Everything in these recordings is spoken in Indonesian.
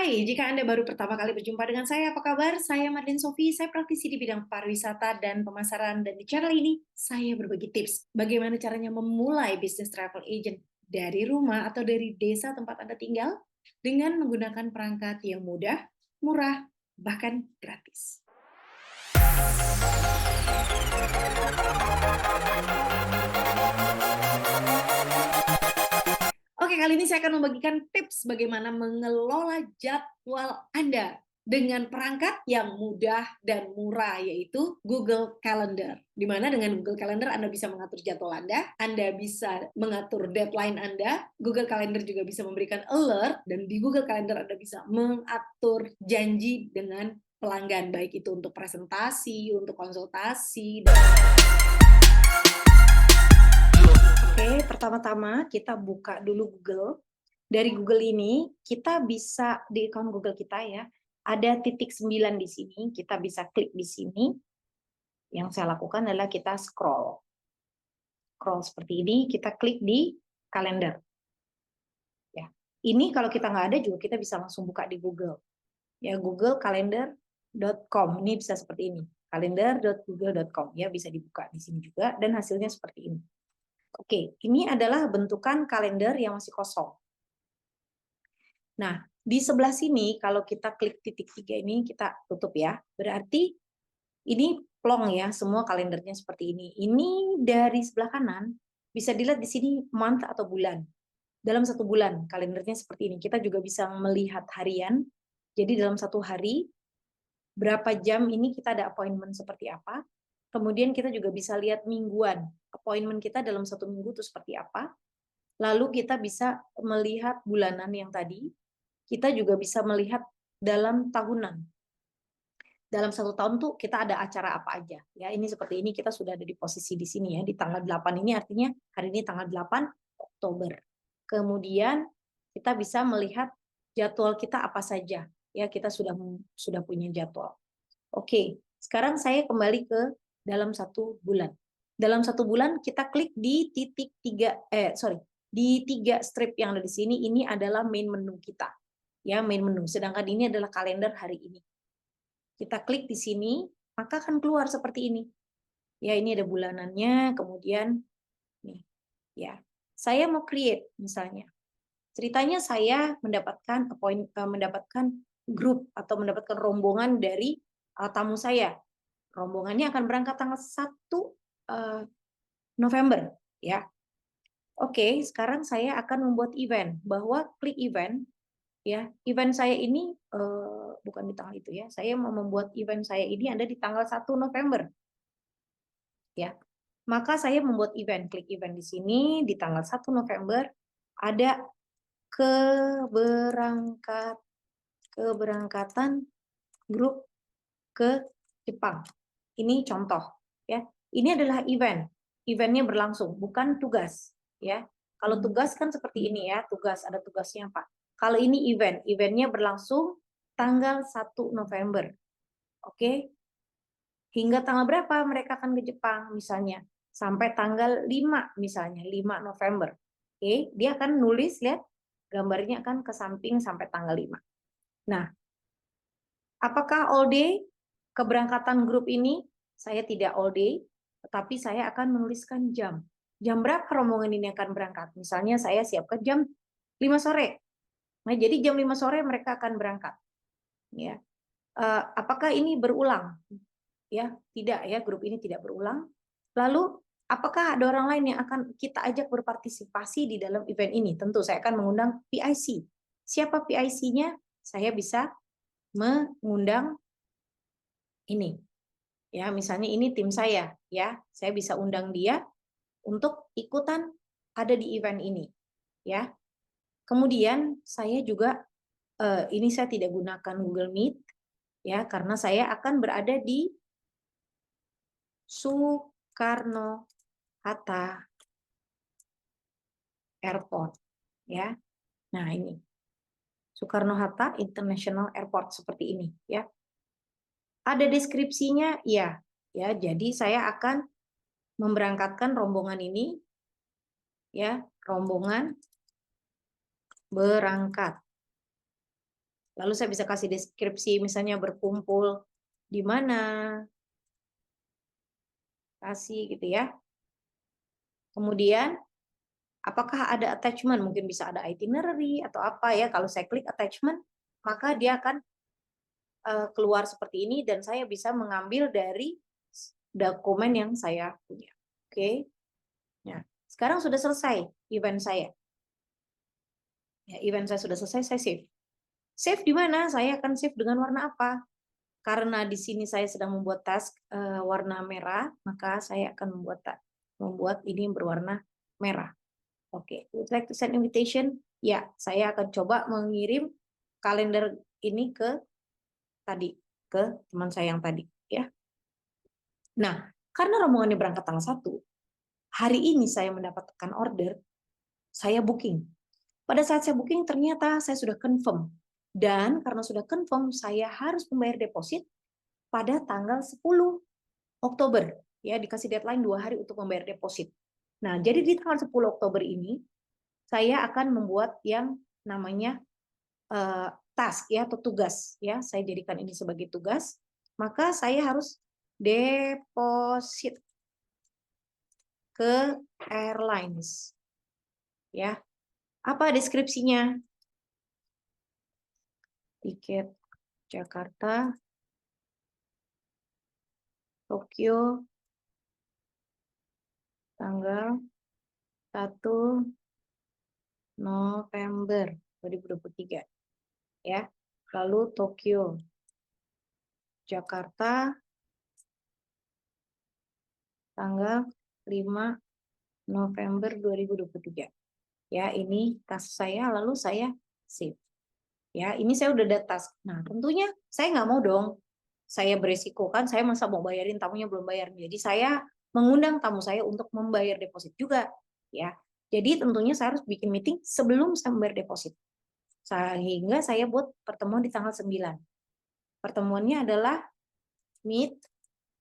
Hai, jika Anda baru pertama kali berjumpa dengan saya, apa kabar? Saya Madeleine Sophie, saya praktisi di bidang pariwisata dan pemasaran, dan di channel ini saya berbagi tips bagaimana caranya memulai bisnis travel agent dari rumah atau dari desa tempat Anda tinggal dengan menggunakan perangkat yang mudah, murah, bahkan gratis. Oke, kali ini saya akan membagikan tips bagaimana mengelola jadwal Anda dengan perangkat yang mudah dan murah, yaitu Google Calendar. Di mana dengan Google Calendar Anda bisa mengatur jadwal Anda bisa mengatur deadline Anda, Google Calendar juga bisa memberikan alert, dan di Google Calendar Anda bisa mengatur janji dengan pelanggan, baik itu untuk presentasi, untuk konsultasi. Oke, pertama-tama kita buka dulu Google. Dari Google ini, kita bisa di account Google kita ya, ada titik 9 di sini, kita bisa klik di sini. Yang saya lakukan adalah kita scroll. Scroll seperti ini, kita klik di kalender. Ya. Ini kalau kita nggak ada juga kita bisa langsung buka di Google. Ya, googlecalendar.com. Ini bisa seperti ini. calendar.google.com ya, bisa dibuka di sini juga dan hasilnya seperti ini. Oke, ini adalah bentukan kalender yang masih kosong. Nah, di sebelah sini kalau kita klik titik 3 ini kita tutup ya. Berarti ini plong ya, semua kalendernya seperti ini. Ini dari sebelah kanan bisa dilihat di sini month atau bulan. Dalam satu bulan kalendernya seperti ini. Kita juga bisa melihat harian. Jadi dalam satu hari berapa jam ini kita ada appointment seperti apa. Kemudian kita juga bisa lihat mingguan. Appointment kita dalam satu minggu itu seperti apa. Lalu kita bisa melihat bulanan yang tadi. Kita juga bisa melihat dalam tahunan. Dalam satu tahun tuh kita ada acara apa aja. Ya, ini seperti ini kita sudah ada di posisi di sini ya, di tanggal 8 ini artinya hari ini tanggal 8 Oktober. Kemudian kita bisa melihat jadwal kita apa saja. Ya, kita sudah punya jadwal. Oke, sekarang saya kembali ke dalam satu bulan. Dalam satu bulan kita klik di titik 3 di 3 strip yang ada di sini, ini adalah main menu kita. Ya, main menu. Sedangkan ini adalah kalender hari ini. Kita klik di sini, maka akan keluar seperti ini. Ya, ini ada bulanannya, kemudian nih, ya. Saya mau create misalnya. Ceritanya saya mendapatkan grup atau mendapatkan rombongan dari tamu saya. Rombongannya akan berangkat tanggal 1 November, ya. Oke, sekarang saya akan membuat event, bahwa klik event. Ya, event saya ini bukan di tanggal itu ya. Saya mau membuat event saya ini ada di tanggal 1 November. Ya. Maka saya membuat event, klik event di sini di tanggal 1 November ada keberangkatan grup ke Jepang. Ini contoh ya. Ini adalah event. Eventnya berlangsung, bukan tugas ya. Kalau tugas kan seperti ini ya, tugas ada tugasnya Pak. Kalau ini event, eventnya berlangsung tanggal 1 November. Oke. Hingga tanggal berapa mereka akan ke Jepang misalnya? Sampai tanggal 5 misalnya, 5 November. Oke, dia akan nulis, lihat gambarnya akan ke samping sampai tanggal 5. Nah, apakah all day keberangkatan grup ini? Saya tidak all day, tetapi saya akan menuliskan jam. Jam berapa rombongan ini akan berangkat? Misalnya saya siapkan jam 5 sore. Nah, jadi jam 5 sore mereka akan berangkat. Ya. Apakah ini berulang? Ya, tidak ya, grup ini tidak berulang. Lalu, apakah ada orang lain yang akan kita ajak berpartisipasi di dalam event ini? Tentu saya akan mengundang PIC. Siapa PIC-nya? Saya bisa mengundang ini. Ya, misalnya ini tim saya, ya. Saya bisa undang dia untuk ikutan ada di event ini, ya. Kemudian saya juga ini saya tidak gunakan Google Meet ya, karena saya akan berada di Soekarno-Hatta Airport ya. Nah, ini Soekarno-Hatta International Airport seperti ini ya. Ada deskripsinya ya. Ya, jadi saya akan memberangkatkan rombongan ini ya, rombongan berangkat Lalu saya bisa kasih deskripsi, misalnya berkumpul di mana, kasih gitu ya. Kemudian, apakah ada attachment? Mungkin bisa ada itinerary atau apa ya. Kalau saya klik attachment, maka dia akan keluar seperti ini dan saya bisa mengambil dari dokumen yang saya punya. Oke. Nah, sekarang sudah selesai event saya. Ya, event saya sudah selesai, saya save. Save di mana? Saya akan save dengan warna apa? Karena di sini saya sedang membuat task warna merah, maka saya akan membuat ini berwarna merah. Oke, would like to send invitation? Ya, saya akan coba mengirim kalender ini ke teman saya yang tadi, ya. Nah, karena rombongannya berangkat tanggal 1, hari ini saya mendapatkan order, saya booking. Pada saat saya booking ternyata saya sudah confirm. Dan karena sudah confirm, saya harus membayar deposit pada tanggal 10 Oktober. Ya, dikasih deadline 2 hari untuk membayar deposit. Nah, jadi di tanggal 10 Oktober ini, saya akan membuat yang namanya task ya atau tugas ya. Saya jadikan ini sebagai tugas. Maka saya harus deposit ke airlines. Ya. Apa deskripsinya? Tiket Jakarta, Tokyo, tanggal 1 November 2023. Ya. Lalu Tokyo, Jakarta, tanggal 5 November 2023. Ya, ini task saya, lalu saya save. Ya, ini saya udah ada task. Nah, tentunya saya nggak mau dong. Saya beresiko kan, saya masa mau bayarin tamunya belum bayar. Jadi saya mengundang tamu saya untuk membayar deposit juga. Ya, jadi tentunya saya harus bikin meeting sebelum saya membayar deposit. Sehingga saya buat pertemuan di tanggal 9. Pertemuannya adalah meet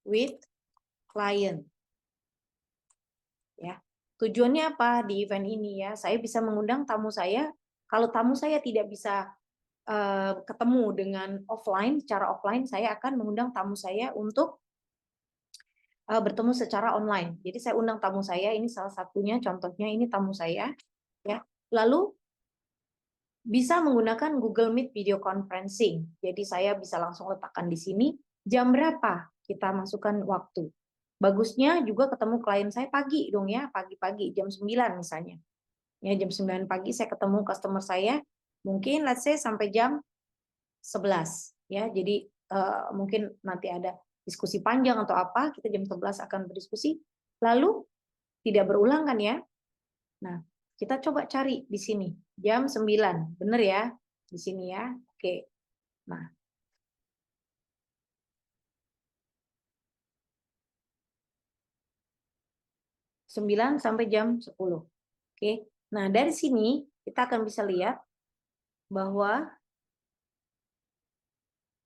with client. Ya. Tujuannya apa di event ini ya? Saya bisa mengundang tamu saya. Kalau tamu saya tidak bisa ketemu dengan secara offline, saya akan mengundang tamu saya untuk bertemu secara online. Jadi saya undang tamu saya, ini salah satunya, contohnya ini tamu saya, ya. Lalu bisa menggunakan Google Meet video conferencing. Jadi saya bisa langsung letakkan di sini jam berapa kita masukkan waktu. Bagusnya juga ketemu klien saya pagi dong ya, pagi-pagi jam 9 misalnya. Ya, jam 9 pagi saya ketemu customer saya, mungkin let's say sampai jam 11 ya. Jadi mungkin nanti ada diskusi panjang atau apa, kita jam 11 akan berdiskusi. Lalu tidak berulang kan ya. Nah, kita coba cari di sini jam 9. Bener ya? Di sini ya. Oke. Nah, 9 sampai jam 10. Oke. Nah, dari sini kita akan bisa lihat bahwa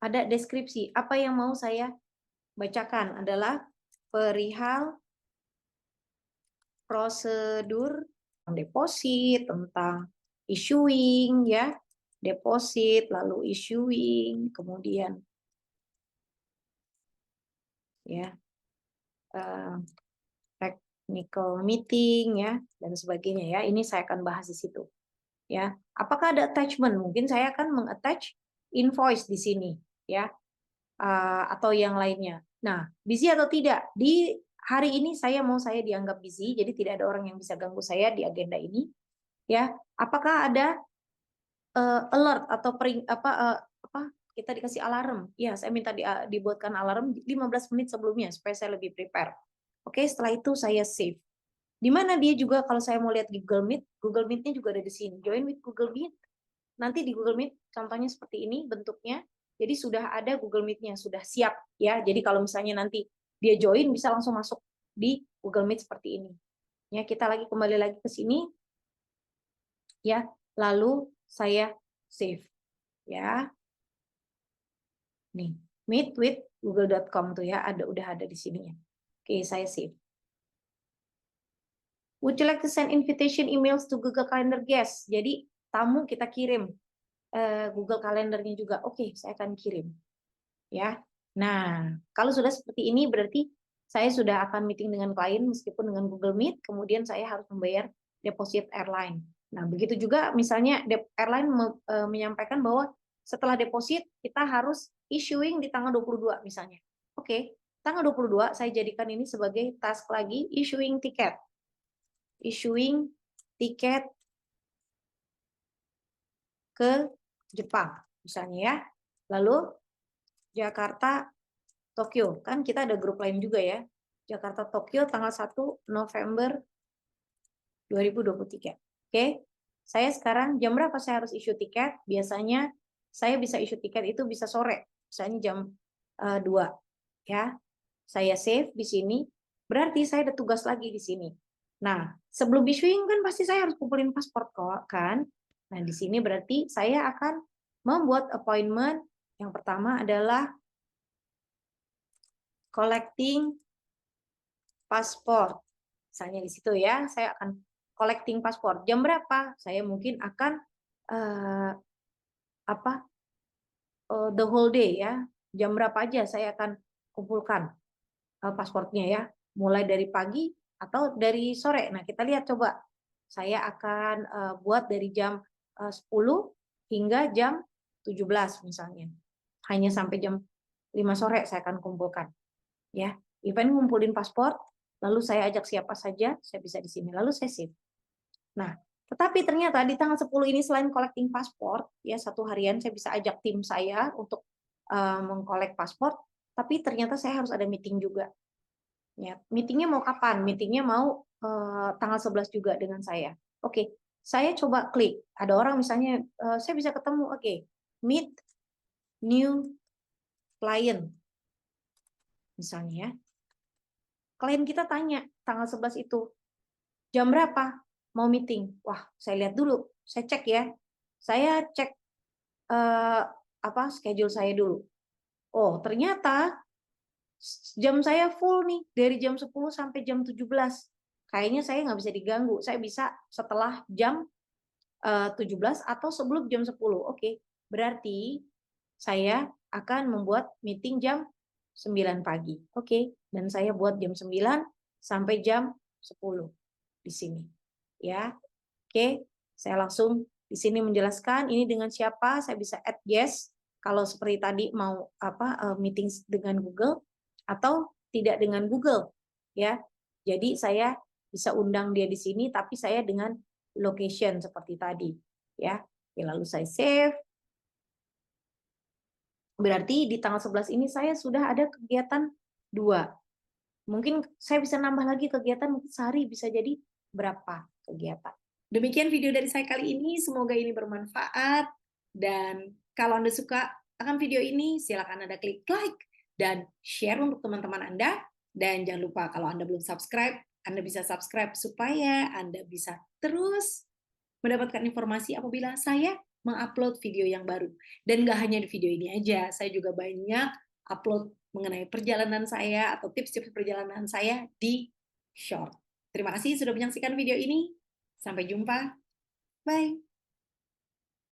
ada deskripsi. Apa yang mau saya bacakan adalah perihal prosedur deposit, tentang issuing ya, deposit lalu issuing, kemudian ya technical meeting ya dan sebagainya ya. Ini saya akan bahas di situ. Ya. Apakah ada attachment? Mungkin saya akan mengattach invoice di sini ya. Atau yang lainnya. Nah, busy atau tidak? Di hari ini saya dianggap busy, jadi tidak ada orang yang bisa ganggu saya di agenda ini. Ya, apakah ada alert atau apa kita dikasih alarm? Ya, saya minta dibuatkan alarm 15 menit sebelumnya supaya saya lebih prepare. Oke, setelah itu saya save. Di mana dia juga kalau saya mau lihat Google Meet-nya juga ada di sini. Join with Google Meet. Nanti di Google Meet contohnya seperti ini bentuknya. Jadi sudah ada Google Meet-nya, sudah siap ya. Jadi kalau misalnya nanti dia join bisa langsung masuk di Google Meet seperti ini. Ya, kita kembali lagi ke sini. Ya, lalu saya save ya. Nih, meet with google.com tuh ya, udah ada di sini ya. Oke, saya save. Would you like to send invitation emails to Google Calendar guests? Jadi tamu kita kirim Google Kalendernya juga. Oke, saya akan kirim. Ya. Nah, kalau sudah seperti ini berarti saya sudah akan meeting dengan klien meskipun dengan Google Meet, kemudian saya harus membayar deposit airline. Nah, begitu juga misalnya airline menyampaikan bahwa setelah deposit kita harus issuing di tanggal 22 misalnya. Oke, tanggal 22 saya jadikan ini sebagai task lagi, issuing tiket. Issuing tiket ke Jepang misalnya ya. Lalu Jakarta Tokyo, kan kita ada grup lain juga ya. Jakarta Tokyo tanggal 1 November 2023. Oke. Saya sekarang jam berapa saya harus issue tiket? Biasanya saya bisa issue tiket itu bisa sore, misalnya jam 2 ya. Saya save di sini, berarti saya ada tugas lagi di sini. Nah, sebelum issuing kan pasti saya harus kumpulin paspor kok, kan? Nah, di sini berarti saya akan membuat appointment. Yang pertama adalah collecting paspor. Misalnya di situ ya, saya akan collecting paspor. Jam berapa? Saya mungkin akan the whole day ya. Jam berapa aja saya akan kumpulkan pasportnya ya. Mulai dari pagi atau dari sore. Nah, kita lihat coba. Saya akan buat dari jam 10 hingga jam 17 misalnya. Hanya sampai jam 5 sore saya akan kumpulkan. Ya, event ngumpulin paspor, lalu saya ajak siapa saja, saya bisa di sini. Lalu saya save. Nah, tetapi ternyata di tanggal 10 ini selain collecting paspor, ya satu harian saya bisa ajak tim saya untuk mengkolek paspor, tapi ternyata saya harus ada meeting juga. Ya, meetingnya mau kapan? Meetingnya mau tanggal 11 juga dengan saya. Oke, saya coba klik. Ada orang misalnya, saya bisa ketemu, oke, meet new client. Misalnya ya. Klien kita tanya tanggal 11 itu, jam berapa mau meeting? Wah, saya lihat dulu, saya cek ya. Saya cek schedule saya dulu. Oh, ternyata jam saya full nih dari jam 10 sampai jam 17. Kayaknya saya nggak bisa diganggu. Saya bisa setelah jam 17 atau sebelum jam 10. Oke, berarti saya akan membuat meeting jam 9 pagi. Oke, dan saya buat jam 9 sampai jam 10 di sini. Ya. Oke, saya langsung di sini menjelaskan ini dengan siapa, saya bisa add yes kalau seperti tadi mau meeting dengan Google atau tidak dengan Google ya. Jadi saya bisa undang dia di sini tapi saya dengan location seperti tadi ya. Oke, lalu saya save. Berarti di tanggal 11 ini saya sudah ada kegiatan 2. Mungkin saya bisa nambah lagi kegiatan, mungkin sehari bisa jadi berapa kegiatan. Demikian video dari saya kali ini, semoga ini bermanfaat. Dan kalau Anda suka akan video ini, silakan Anda klik like dan share untuk teman-teman Anda. Dan jangan lupa kalau Anda belum subscribe, Anda bisa subscribe supaya Anda bisa terus mendapatkan informasi apabila saya mengupload video yang baru. Dan nggak hanya di video ini aja, saya juga banyak upload mengenai perjalanan saya atau tips-tips perjalanan saya di short. Terima kasih sudah menyaksikan video ini. Sampai jumpa. Bye.